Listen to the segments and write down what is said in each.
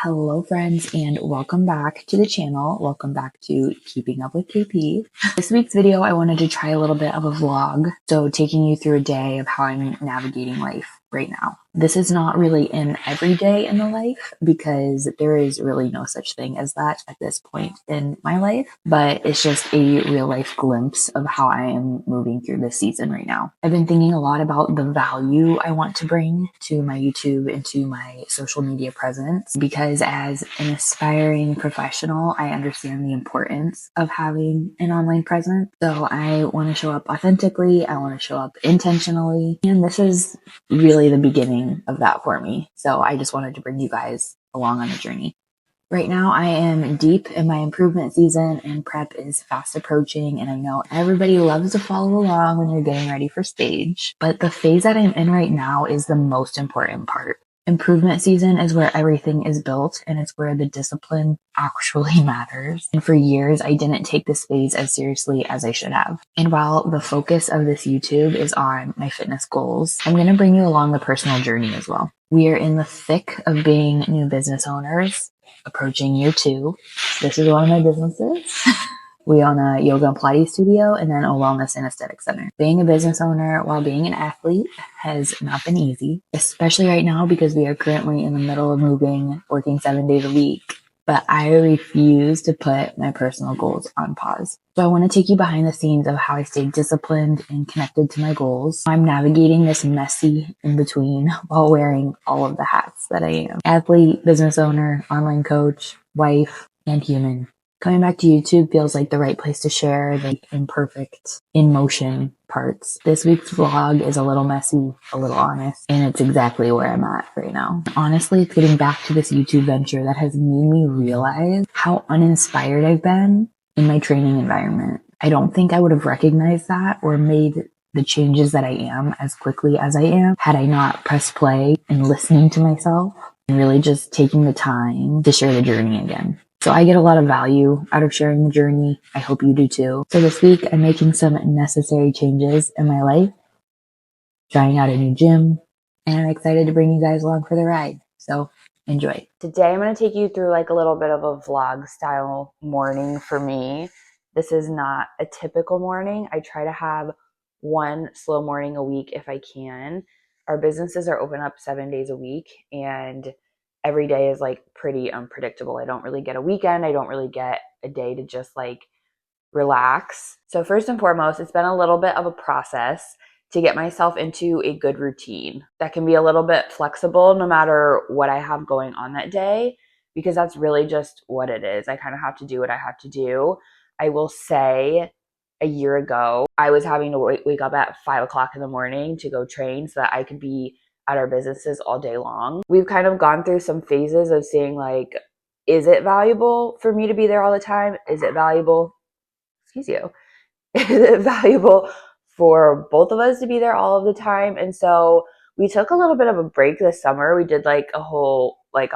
Hello friends and welcome back to the channel. Welcome back to Keeping Up with KP. This week's video I wanted to try a little bit of a vlog. So taking you through a day of how I'm navigating life right now. This is not really an everyday in the life because there is really no such thing as that at this point in my life, but it's just a real life glimpse of how I am moving through this season right now. I've been thinking a lot about the value I want to bring to my YouTube and to my social media presence because as an aspiring professional, I understand the importance of having an online presence. So I want to show up authentically. I want to show up intentionally. And this is really the beginning of that for me. So I just wanted to bring you guys along on the journey. Right now, I am deep in my improvement season and prep is fast approaching. And I know everybody loves to follow along when you're getting ready for stage. But the phase that I'm in right now is the most important part. Improvement season is where everything is built and it's where the discipline actually matters. And for years, I didn't take this phase as seriously as I should have. And while the focus of this YouTube is on my fitness goals, I'm going to bring you along the personal journey as well. We are in the thick of being new business owners, approaching year 2. This is one of my businesses. We own a yoga and Pilates studio and then a wellness and aesthetic center. Being a business owner while being an athlete has not been easy, especially right now because we are currently in the middle of moving, working 7 days a week. But I refuse to put my personal goals on pause. So I want to take you behind the scenes of how I stay disciplined and connected to my goals. I'm navigating this messy in between while wearing all of the hats that I am. Athlete, business owner, online coach, wife, and human. Coming back to YouTube feels like the right place to share the imperfect, in motion parts. This week's vlog is a little messy, a little honest, and it's exactly where I'm at right now. Honestly, it's getting back to this YouTube venture that has made me realize how uninspired I've been in my training environment. I don't think I would have recognized that or made the changes that I am as quickly as I am had I not pressed play and listening to myself and really just taking the time to share the journey again. So I get a lot of value out of sharing the journey. I hope you do too. So this week I'm making some necessary changes in my life, trying out a new gym, and I'm excited to bring you guys along for the ride. So enjoy. Today I'm going to take you through like a little bit of a vlog style morning for me. This is not a typical morning. I try to have one slow morning a week if I can. Our businesses are open up 7 days a week and every day is like pretty unpredictable. I don't really get a weekend. I don't really get a day to just like relax. So first and foremost, it's been a little bit of a process to get myself into a good routine that can be a little bit flexible no matter what I have going on that day, because that's really just what it is. I kind of have to do what I have to do. I will say a year ago, I was having to wake up at 5 o'clock in the morning to go train so that I could be at our businesses all day long. We've kind of gone through some phases of seeing like, is it valuable for me to be there all the time? Is it valuable? Excuse you. Is it valuable for both of us to be there all of the time? And so we took a little bit of a break this summer. We did like a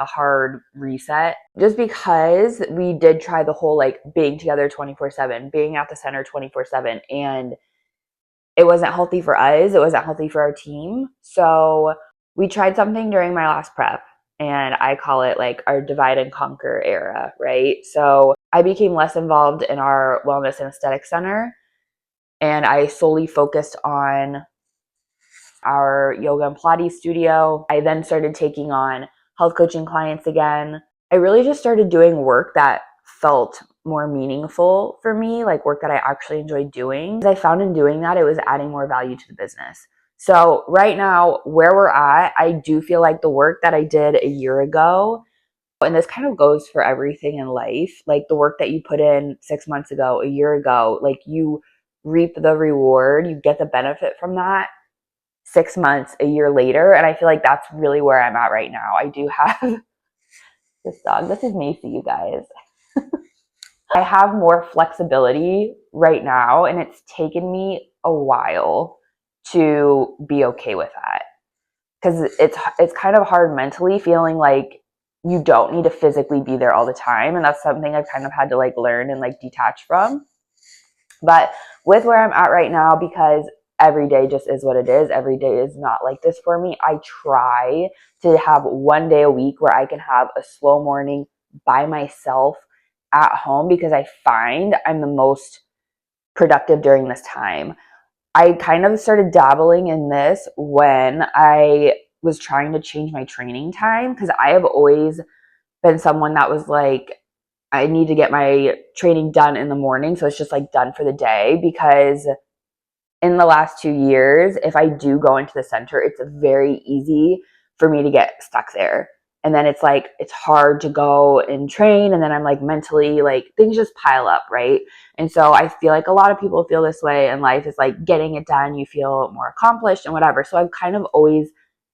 hard reset just because we did try the whole like being together 24/7, being at the center 24/7, and it wasn't healthy for us. It wasn't healthy for our team. So we tried something during my last prep, and I call it like our divide and conquer era, right? So I became less involved in our wellness and aesthetic center, and I solely focused on our yoga and Pilates studio. I then started taking on health coaching clients again. I really just started doing work that felt more meaningful for me, like work that I actually enjoyed doing. As I found in doing that, it was adding more value to the business. So right now, where we're at, I do feel like the work that I did a year ago, and this kind of goes for everything in life, like the work that you put in 6 months ago, a year ago, like you reap the reward, you get the benefit from that 6 months, a year later. And I feel like that's really where I'm at right now. I do have this dog. This is Macy, you guys. I have more flexibility right now, and it's taken me a while to be okay with that. Because it's kind of hard mentally feeling like you don't need to physically be there all the time. And that's something I've kind of had to like learn and like detach from. But with where I'm at right now, because every day just is what it is. Every day is not like this for me. I try to have one day a week where I can have a slow morning by myself at home, because I find I'm the most productive during this time. I kind of started dabbling in this when I was trying to change my training time, because I have always been someone that was like, I need to get my training done in the morning. So it's just like done for the day, because in the last 2 years, if I do go into the center, it's very easy for me to get stuck there. And then it's like, it's hard to go and train. And then I'm like mentally, like things just pile up, right? And so I feel like a lot of people feel this way in life. Is like getting it done, you feel more accomplished and whatever. So I've kind of always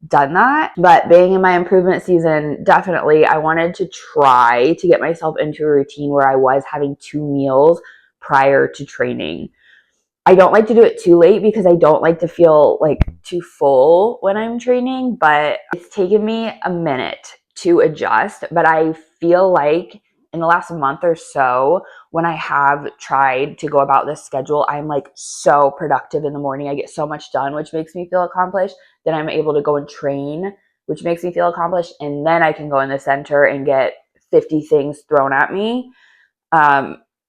done that. But being in my improvement season, definitely I wanted to try to get myself into a routine where I was having 2 meals prior to training. I don't like to do it too late, because I don't like to feel like too full when I'm training, but it's taken me a minute to adjust. But I feel like in the last month or so, when I have tried to go about this schedule, I'm like so productive in the morning. I get so much done, which makes me feel accomplished. Then I'm able to go and train, which makes me feel accomplished. And then I can go in the center and get 50 things thrown at me.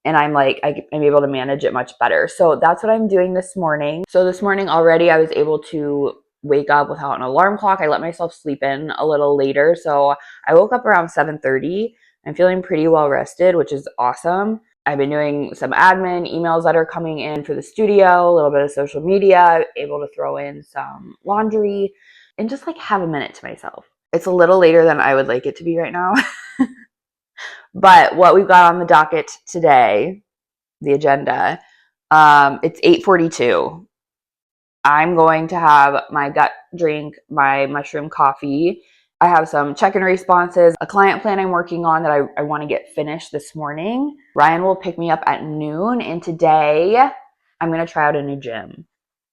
And I'm like, I'm able to manage it much better. So that's what I'm doing this morning. So this morning already, I was able to wake up without an alarm clock. I let myself sleep in a little later. So I woke up around 7:30. I'm feeling pretty well rested, which is awesome. I've been doing some admin, emails that are coming in for the studio, a little bit of social media, able to throw in some laundry, and just like have a minute to myself. It's a little later than I would like it to be right now. But what we've got on the docket today, the agenda, it's 8:42. I'm going to have my gut drink, my mushroom coffee. I have some check-in responses, a client plan I'm working on that I want to get finished this morning. Ryan will pick me up at noon, and today I'm going to try out a new gym,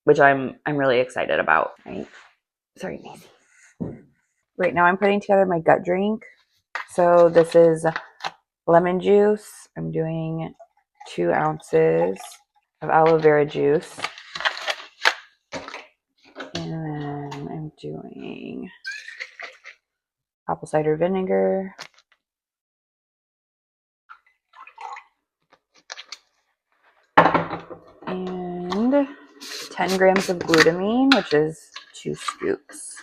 which I'm really excited about. Right? Sorry, Macy. Right now I'm putting together my gut drink. So this is lemon juice. I'm doing 2 ounces of aloe vera juice. And then I'm doing apple cider vinegar. And 10 grams of glutamine, which is 2 scoops.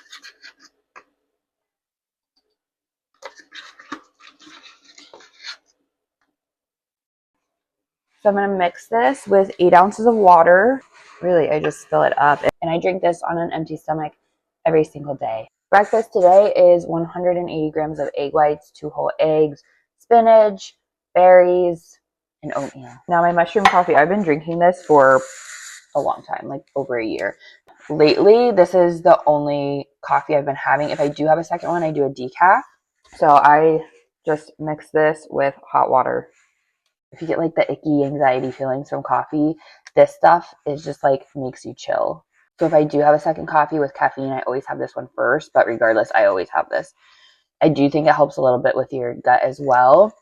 So I'm going to mix this with 8 ounces of water. Really, I just fill it up. And I drink this on an empty stomach every single day. Breakfast today is 180 grams of egg whites, 2 whole eggs, spinach, berries, and oatmeal. Now my mushroom coffee, I've been drinking this for a long time, like over a year. Lately, this is the only coffee I've been having. If I do have a second one, I do a decaf. So I just mix this with hot water. If you get like the icky anxiety feelings from coffee, this stuff is just like makes you chill. So if I do have a second coffee with caffeine, I always have this one first, but regardless, I always have this. I do think it helps a little bit with your gut as well.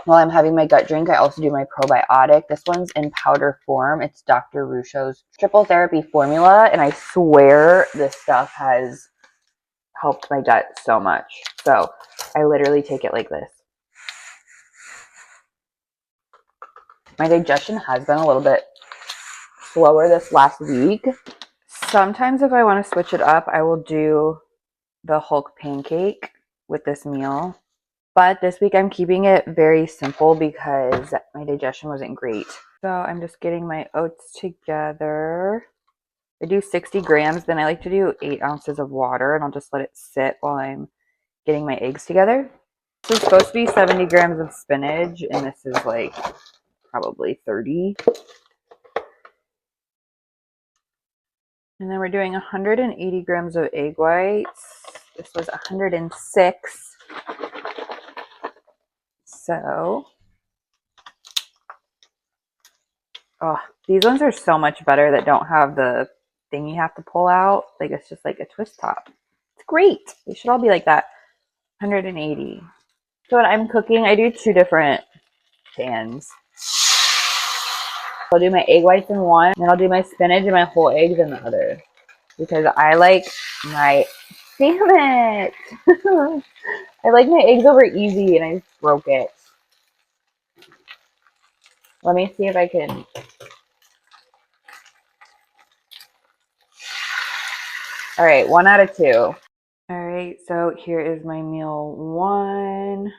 While I'm having my gut drink, I also do my probiotic. This one's in powder form. It's Dr. Rusho's triple therapy formula, and I swear this stuff has helped my gut so much. So I literally take it like this. My digestion has been a little bit slower this last week. Sometimes if I want to switch it up, I will do the Hulk pancake with this meal. But this week I'm keeping it very simple because my digestion wasn't great. So I'm just getting my oats together. I do 60 grams, then I like to do 8 ounces of water, and I'll just let it sit while I'm getting my eggs together. This is supposed to be 70 grams of spinach, and this is like probably 30. And then we're doing 180 grams of egg whites. This was 106. So, oh, these ones are so much better that don't have the thing you have to pull out. Like, it's just like a twist top. It's great. They should all be like that. 180. So when I'm cooking, I do 2 different pans. I'll do my egg whites in one, and then I'll do my spinach and my whole eggs in the other. Because I like my, damn it! I like my eggs over easy, and I just broke it. Let me see if I can. All right, 1 out of 2. All right, so here is my meal 1.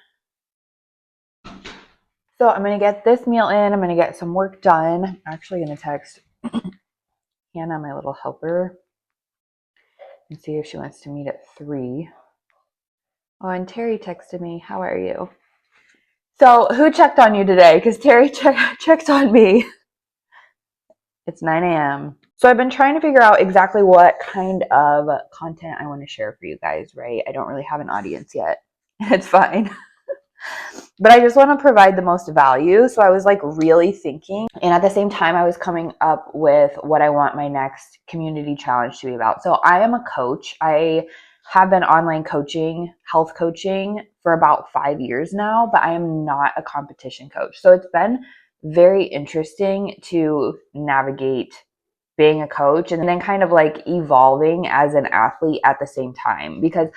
So I'm going to get this meal in. I'm going to get some work done. I'm actually going to text Hannah, my little helper, and see if she wants to meet at 3. Oh, and Terry texted me. How are you? So who checked on you today? Because Terry checked on me. It's 9 a.m. So I've been trying to figure out exactly what kind of content I want to share for you guys, right? I don't really have an audience yet. It's fine. But I just want to provide the most value. So I was like really thinking, and at the same time, I was coming up with what I want my next community challenge to be about. So I am a coach. I have been online coaching, health coaching for about 5 years now, but I am not a competition coach. So it's been very interesting to navigate being a coach and then kind of like evolving as an athlete at the same time, because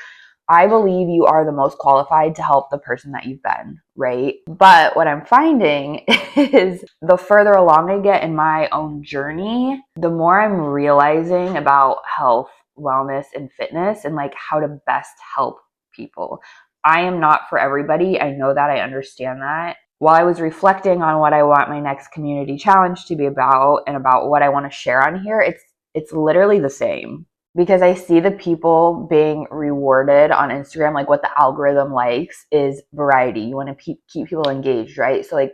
I believe you are the most qualified to help the person that you've been, right? But what I'm finding is the further along I get in my own journey, the more I'm realizing about health, wellness, and fitness and like how to best help people. I am not for everybody. I know that. I understand that. While I was reflecting on what I want my next community challenge to be about and about what I want to share on here, it's literally the same. Because I see the people being rewarded on Instagram, like what the algorithm likes is variety. You want to keep people engaged, right? So like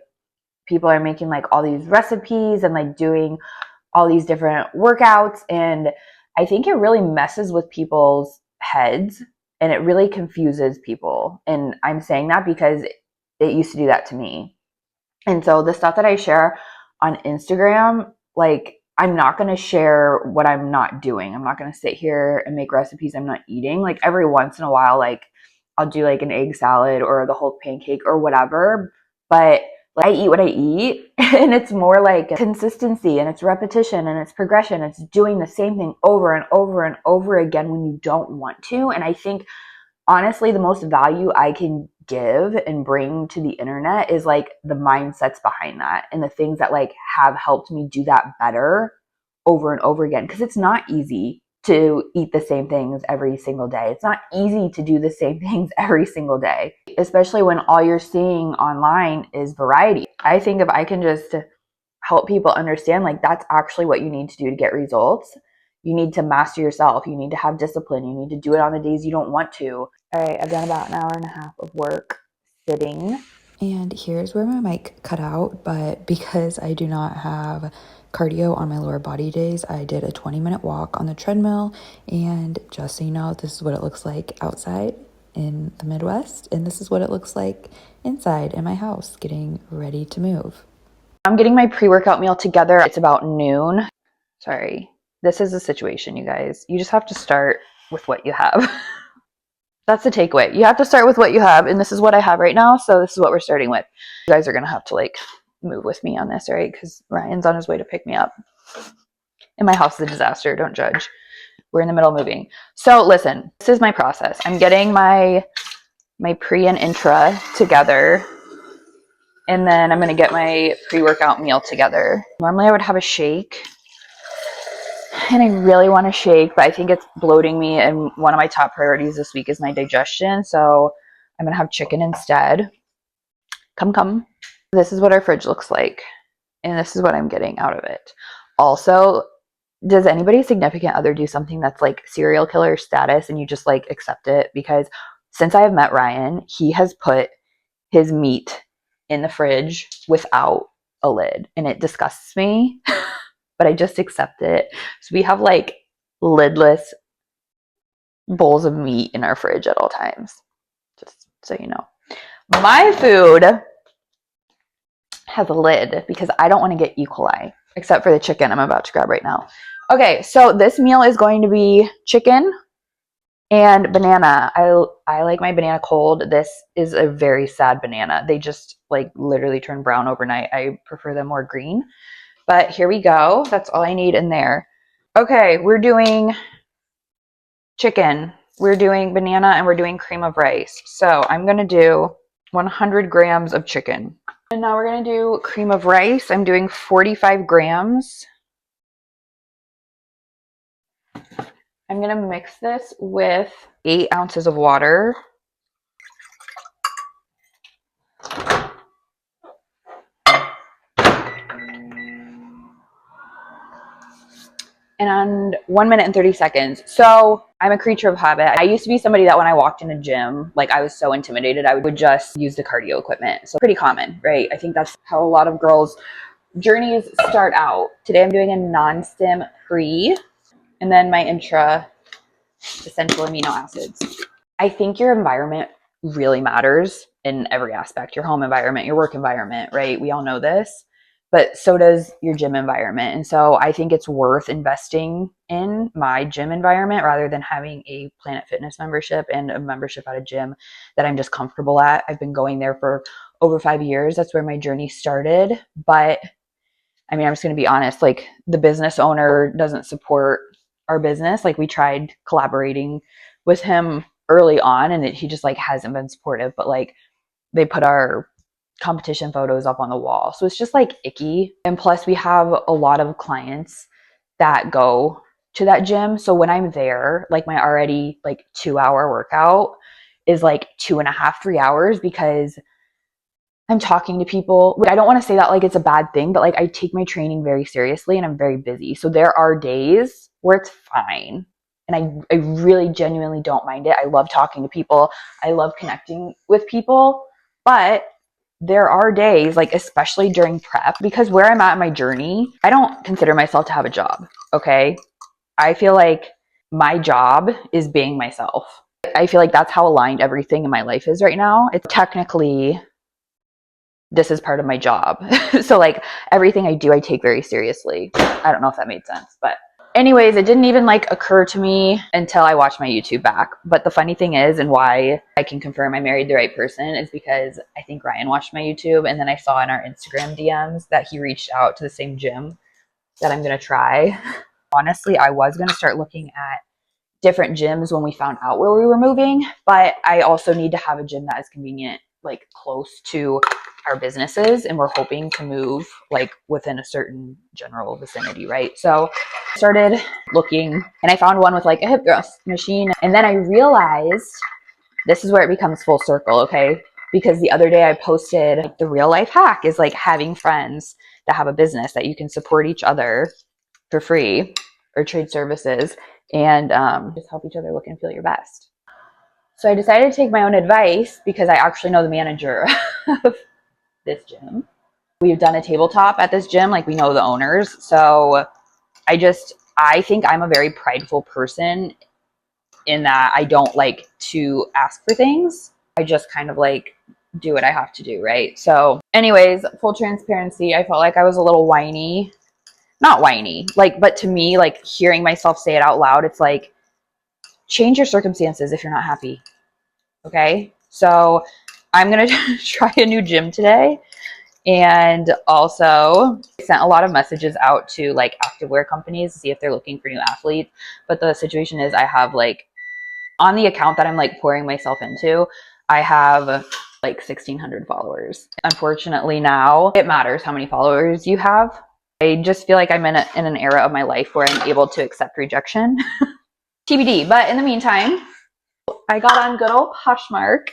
people are making like all these recipes and like doing all these different workouts. And I think it really messes with people's heads and it really confuses people. And I'm saying that because it used to do that to me. And so the stuff that I share on Instagram, like I'm not going to share what I'm not doing. I'm not going to sit here and make recipes I'm not eating. Like every once in a while, like I'll do like an egg salad or the whole pancake or whatever. But like, I eat what I eat and it's more like consistency and it's repetition and it's progression. It's doing the same thing over and over and over again when you don't want to. And I think honestly, the most value I can give and bring to the internet is like the mindsets behind that and the things that like have helped me do that better over and over again. Because it's not easy to eat the same things every single day. It's not easy to do the same things every single day, especially when all you're seeing online is variety. I think if I can just help people understand like that's actually what you need to do to get results. You need to master yourself. You need to have discipline. You need to do it on the days you don't want to. All right, I've done about an hour and a half of work sitting. And here's where my mic cut out, but because I do not have cardio on my lower body days, I did a 20-minute walk on the treadmill. And just so you know, this is what it looks like outside in the Midwest. And this is what it looks like inside in my house, getting ready to move. I'm getting my pre-workout meal together. It's about noon. Sorry. This is the situation, you guys. You just have to start with what you have. That's the takeaway. You have to start with what you have, and this is what I have right now, so this is what we're starting with. You guys are going to have to, like, move with me on this, all right? Because Ryan's on his way to pick me up. And my house is a disaster. Don't judge. We're in the middle of moving. So, listen. This is my process. I'm getting my pre and intra together. And then I'm going to get my pre-workout meal together. Normally I would have a shake. And I really want to shake, but I think it's bloating me. And one of my top priorities this week is my digestion. So I'm going to have chicken instead. Come. This is what our fridge looks like. And this is what I'm getting out of it. Also, does anybody's significant other do something that's like serial killer status and you just like accept it? Because since I have met Ryan, he has put his meat in the fridge without a lid and it disgusts me, but I just accept it. So we have like lidless bowls of meat in our fridge at all times, just so you know. My food has a lid because I don't want to get E. coli, except for the chicken I'm about to grab right now. Okay, so this meal is going to be chicken and banana. I like my banana cold. This is a very sad banana. They just like literally turn brown overnight. I prefer them more green. but here we go. That's all I need in there. Okay, we're doing chicken. We're doing banana and we're doing cream of rice. So I'm going to do 100 grams of chicken. And now we're going to do cream of rice. I'm doing 45 grams. I'm going to mix this with 8 ounces of water. And 1 minute and 30 seconds. So I'm a creature of habit. I used to be somebody that when I walked in a gym, like I was so intimidated, I would just use the cardio equipment. So pretty common, right? I think that's how a lot of girls' journeys start out. Today I'm doing a non-stim pre, and then my intra essential amino acids. I think your environment really matters in every aspect. Your home environment, your work environment, right? We all know this, but so does your gym environment. And so I think it's worth investing in my gym environment rather than having a Planet Fitness membership and a membership at a gym that I'm just comfortable at. I've been going there for over 5 years. That's where my journey started. But I mean, I'm just going to be honest, like the business owner doesn't support our business. Like we tried collaborating with him early on and he just like hasn't been supportive, but like they put our competition photos up on the wall. So it's just like icky. And plus we have a lot of clients that go to that gym. So when I'm there, like my already like 2-hour workout is like 2.5, 3 hours because I'm talking to people. I don't want to say that like it's a bad thing, but like I take my training very seriously and I'm very busy. So there are days where it's fine. And I really genuinely don't mind it. I love talking to people. I love connecting with people. But there are days, like especially during prep, because where I'm at in my journey, I don't consider myself to have a job. Okay. I feel like my job is being myself. I feel like that's how aligned everything in my life is right now. It's technically this is part of my job. So like everything I do, I take very seriously. I don't know if that made sense, but anyways, it didn't even like occur to me until I watched my YouTube back. But the funny thing is, and why I can confirm I married the right person is because I think Ryan watched my YouTube and then I saw in our Instagram DMs that he reached out to the same gym that I'm going to try. Honestly, I was going to start looking at different gyms when we found out where we were moving, but I also need to have a gym that is convenient, like close to our businesses, and we're hoping to move like within a certain general vicinity, right? So I started looking and I found one with like a hip thrust machine, and then I realized this is where it becomes full circle, okay? Because the other day I posted like, the real life hack is like having friends that have a business that you can support each other for free or trade services and just help each other look and feel your best. So I decided to take my own advice because I actually know the manager of this gym. We've done a tabletop at this gym, like we know the owners. So I think I'm a very prideful person in that I don't like to ask for things. I just kind of like do what I have to do, right? So anyways, full transparency, I felt like I was a little whiny. Not whiny, like, but to me, like hearing myself say it out loud, it's like, change your circumstances if you're not happy. Okay. So I'm going to try a new gym today. And also I sent a lot of messages out to like activewear companies to see if they're looking for new athletes. But the situation is I have like on the account that I'm like pouring myself into, I have like 1,600 followers. Unfortunately now it matters how many followers you have. I just feel like I'm in an era of my life where I'm able to accept rejection. TBD. But in the meantime, I got on good old Poshmark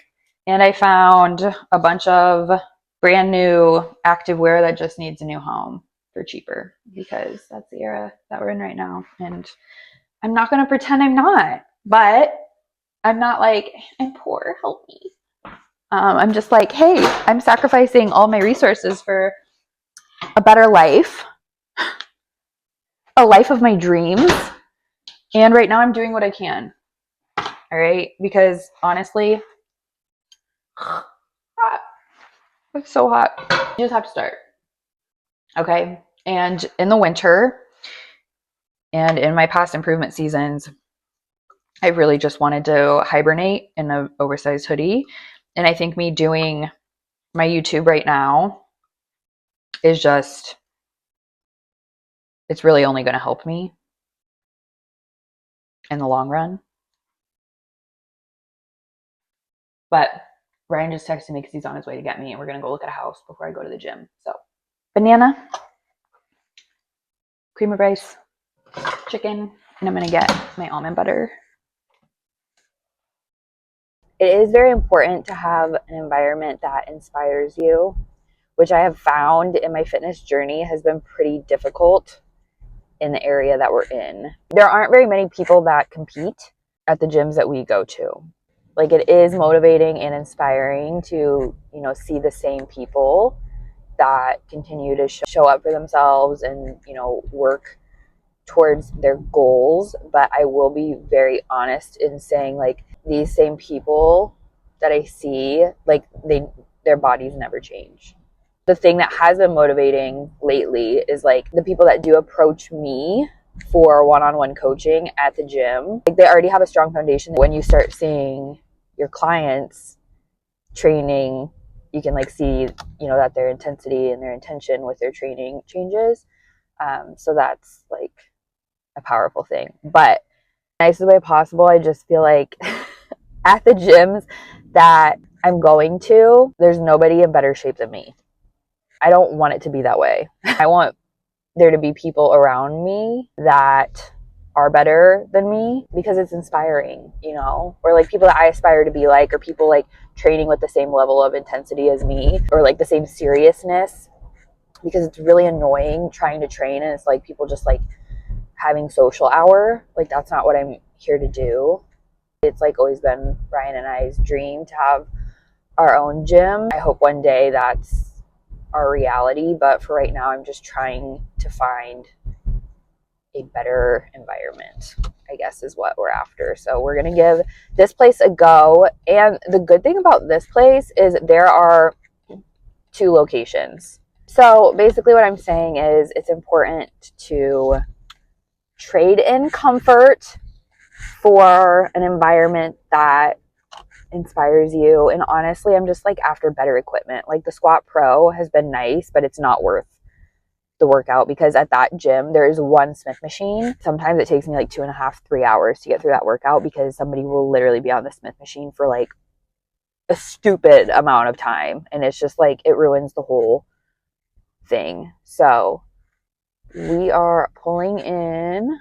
and I found a bunch of brand new activewear that just needs a new home for cheaper because that's the era that we're in right now. And I'm not going to pretend I'm not, but I'm not like, I'm poor, help me. I'm just like, hey, I'm sacrificing all my resources for a better life, a life of my dreams. And right now I'm doing what I can. All right. Because honestly, it's so hot. You just have to start. Okay. And in the winter and in my past improvement seasons, I really just wanted to hibernate in an oversized hoodie. And I think me doing my YouTube right now is just it's really only going to help me in the long run. But Ryan just texted me because he's on his way to get me, and we're going to go look at a house before I go to the gym. So, banana, cream of rice, chicken, and I'm going to get my almond butter. It is very important to have an environment that inspires you, which I have found in my fitness journey has been pretty difficult in the area that we're in. There aren't very many people that compete at the gyms that we go to. Like, it is motivating and inspiring to, you know, see the same people that continue to show up for themselves and, you know, work towards their goals. But I will be very honest in saying, like, these same people that I see, like, their bodies never change. The thing that has been motivating lately is, like, the people that do approach me for one-on-one coaching at the gym. Like, they already have a strong foundation. When you start seeing your clients training, you can, like, see, you know, that their intensity and their intention with their training changes. So that's, like, a powerful thing. But in the nicest way possible, I just feel like at the gyms that I'm going to, there's nobody in better shape than me. I don't want it to be that way. I want there to be people around me that are better than me because it's inspiring, you know, or like people that I aspire to be like, or people like training with the same level of intensity as me, or like the same seriousness, because it's really annoying trying to train and it's like people just like having social hour. Like, that's not what I'm here to do. It's like always been Ryan and I's dream to have our own gym. I hope one day that's our reality, but for right now I'm just trying to find a better environment, I guess, is what we're after. So we're gonna give this place a go. And the good thing about this place is there are 2 locations. So basically what I'm saying is it's important to trade in comfort for an environment that inspires you. And honestly, I'm just like after better equipment. Like, the Squat Pro has been nice, but it's not worth the workout because at that gym there is one Smith machine. Sometimes it takes me like 2.5, 3 hours to get through that workout because somebody will literally be on the Smith machine for like a stupid amount of time, and it's just like it ruins the whole thing. So we are pulling in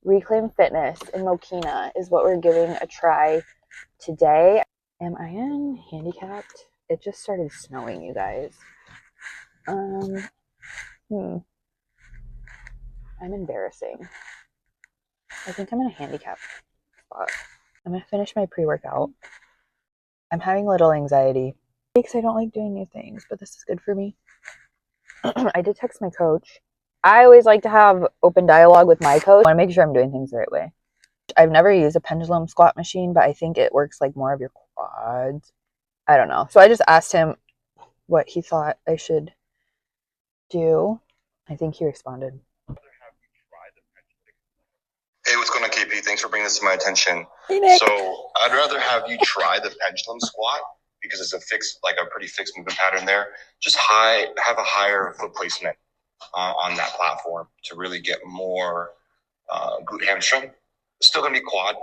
Reclaim Fitness in Mokina is what we're giving a try today. Am I in handicapped? It just started snowing, you guys. I'm embarrassing. I think I'm in a handicapped spot. I'm gonna finish my pre-workout. I'm having a little anxiety because I don't like doing new things, but this is good for me. I did text my coach. I always like to have open dialogue with my coach. I want to make sure I'm doing things the right way. I've never used a pendulum squat machine, but I think it works like more of your quads. I don't know. So I just asked him what he thought I should do. I think he responded. Hey, what's going on, KP? Thanks for bringing this to my attention. Hey, Nick. So I'd rather have you try the pendulum squat because it's a pretty fixed movement pattern there. Just have a higher foot placement on that platform to really get more glute hamstring. It's still going to be quad,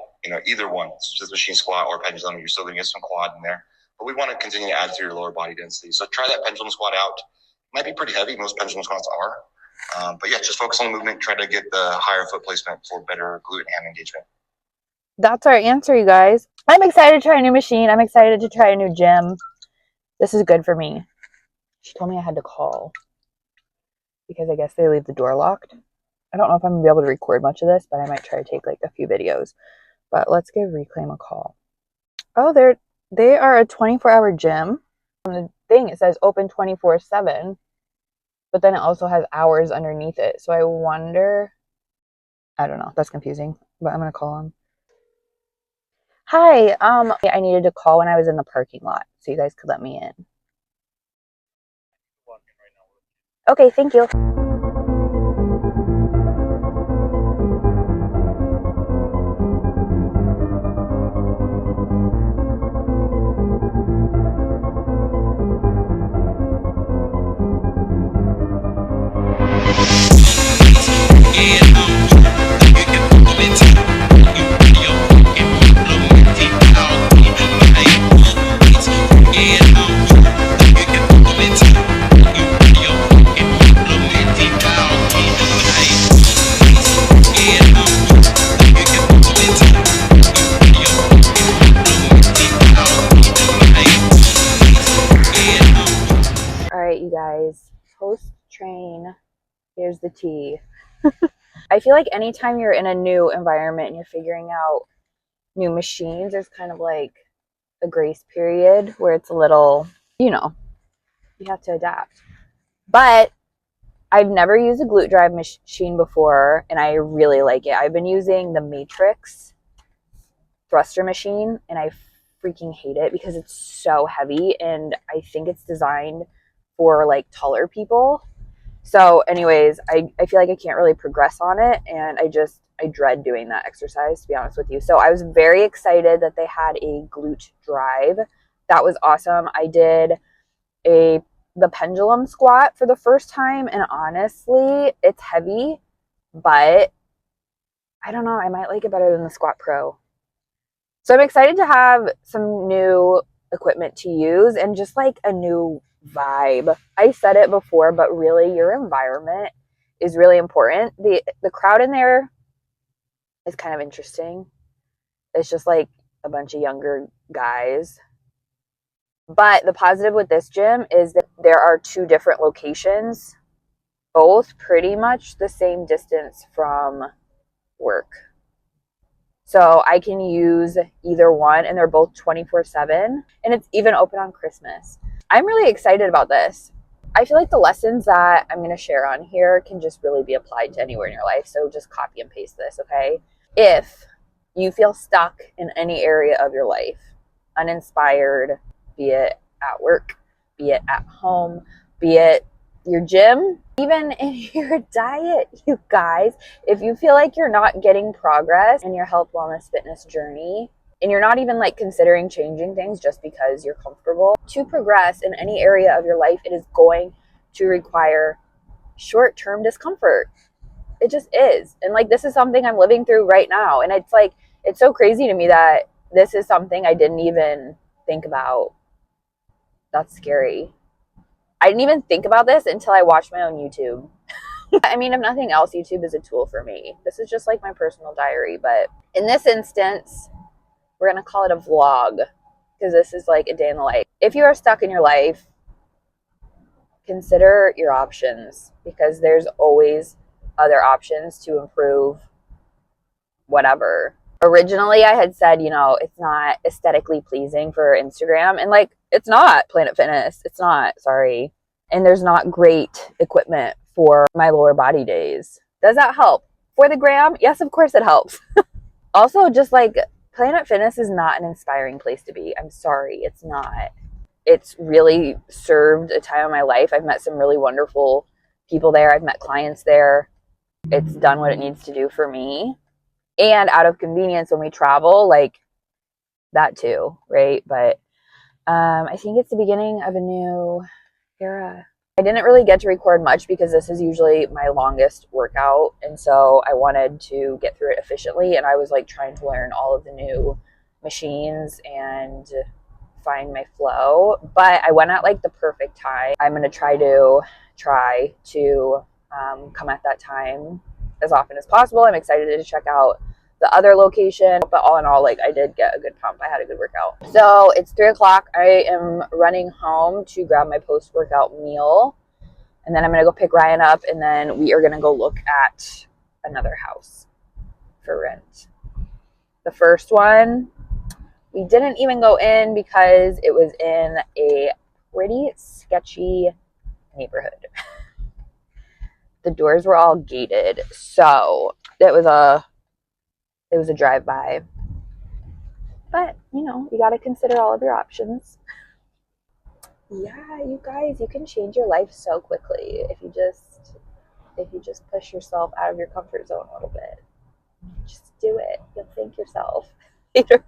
either one, Smith machine squat or pendulum. You're still going to get some quad in there, but we want to continue to add to your lower body density. So try that pendulum squat out. It might be pretty heavy. Most pendulum squats are. But yeah, just focus on the movement. Try to get the higher foot placement for better glute and ham engagement. That's our answer, you guys. I'm excited to try a new machine. I'm excited to try a new gym. This is good for me. She told me I had to call because I guess they leave the door locked. I don't know if I'm going to be able to record much of this, but I might try to take like a few videos. But let's give Reclaim a call. Oh, they are a 24-hour gym. On the thing, it says open 24/7, but then it also has hours underneath it. So I wonder, I don't know. That's confusing, but I'm going to call them. Hi, I needed to call when I was in the parking lot, so you guys could let me in. Okay, thank you. guys, post-train, here's the tea. I feel like anytime you're in a new environment and you're figuring out new machines, there's kind of like a grace period where it's a little, you have to adapt. But I've never used a glute drive machine before, and I really like it. I've been using the Matrix thruster machine, and I freaking hate it because it's so heavy, and I think it's designed for like taller people. So anyways, I feel like I can't really progress on it, and I dread doing that exercise, to be honest with you. So I was very excited that they had a glute drive. That was awesome. I did the pendulum squat for the first time, and honestly, it's heavy, but I don't know, I might like it better than the Squat Pro. So I'm excited to have some new equipment to use and just like a new vibe. I said it before, but really your environment is really important. The crowd in there is kind of interesting. It's just like a bunch of younger guys. But the positive with this gym is that there are 2 different locations, both pretty much the same distance from work. So I can use either one, and they're both 24/7, and it's even open on Christmas. I'm really excited about this. I feel like the lessons that I'm going to share on here can just really be applied to anywhere in your life. So just copy and paste this, okay? If you feel stuck in any area of your life, uninspired, be it at work, be it at home, be it your gym, even in your diet, you guys, if you feel like you're not getting progress in your health, wellness, fitness journey, and you're not even like considering changing things just because you're comfortable, to progress in any area of your life, it is going to require short-term discomfort. It just is. And like, this is something I'm living through right now. And it's like, it's so crazy to me that this is something I didn't even think about. That's scary. I didn't even think about this until I watched my own YouTube. I mean, if nothing else, YouTube is a tool for me. This is just like my personal diary. But in this instance, we're going to call it a vlog because this is like a day in the life. If you are stuck in your life, consider your options because there's always other options to improve whatever. Originally, I had said, it's not aesthetically pleasing for Instagram. And like, it's not Planet Fitness. It's not, sorry. And there's not great equipment for my lower body days. Does that help? For the gram? Yes, of course it helps. Also, just like Planet Fitness is not an inspiring place to be. I'm sorry, it's not. It's really served a time in my life. I've met some really wonderful people there. I've met clients there. It's done what it needs to do for me. And out of convenience when we travel, like that too, right? But I think it's the beginning of a new era. I didn't really get to record much because this is usually my longest workout. And so I wanted to get through it efficiently. And I was like trying to learn all of the new machines and find my flow. But I went at like the perfect time. I'm going to try to come at that time as often as possible. I'm excited to check out the other location, but all in all, like I did get a good pump. I had a good workout. So it's 3:00. I am running home to grab my post-workout meal, and then I'm gonna go pick Ryan up, and then we are gonna go look at another house for rent. The first one, we didn't even go in because it was in a pretty sketchy neighborhood. The doors were all gated, so it was a drive-by. But, you got to consider all of your options. Yeah, you guys, you can change your life so quickly if you just push yourself out of your comfort zone a little bit. Just do it. You'll thank yourself later.